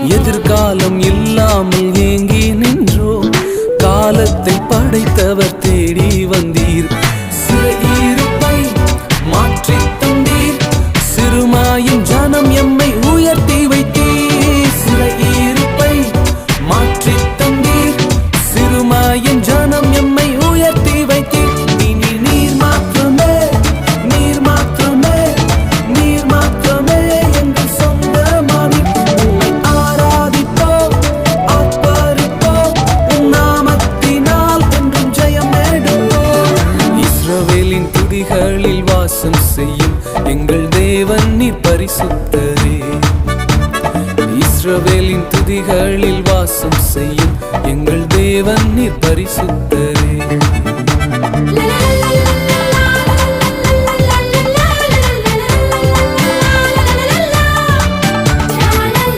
எதிர்காலம் இல்லாமல் ஏங்கி நின்றோம். காலத்தை படைத்தவர் தேடி வந்தீர். சிறையிருப்பை மாற்றி தந்தீர். சிறுமாயின் ஜனம் எம்மை உயர்த்தி வைத்தீர். சிறையிருப்பை மாற்றி தந்தீர். சிறுமாயின் ஜனம் எம்மை உயர்த்தி வைத்தீர். இனி நீர் மாற்றமே, நீர் மாற்றமே, நீர் மாற்றமே எங்கள் சொந்தமானி. உம்மை ஆராதிப்போம், ஆர்ப்பரிப்போம். உம் நாமத்தினால் என்றும் ஜெயம் எடுப்போம். இஸ்ரவேலின் துதிகளில் வாசம் செய்யும் எங்கள் தேவன் நீர் பரிசுத்தரே. இஸ்ரவேலின் துதிகளில் வாசம் செய்யும் எங்கள் தேவன் நீர் பரிசுத்தரே.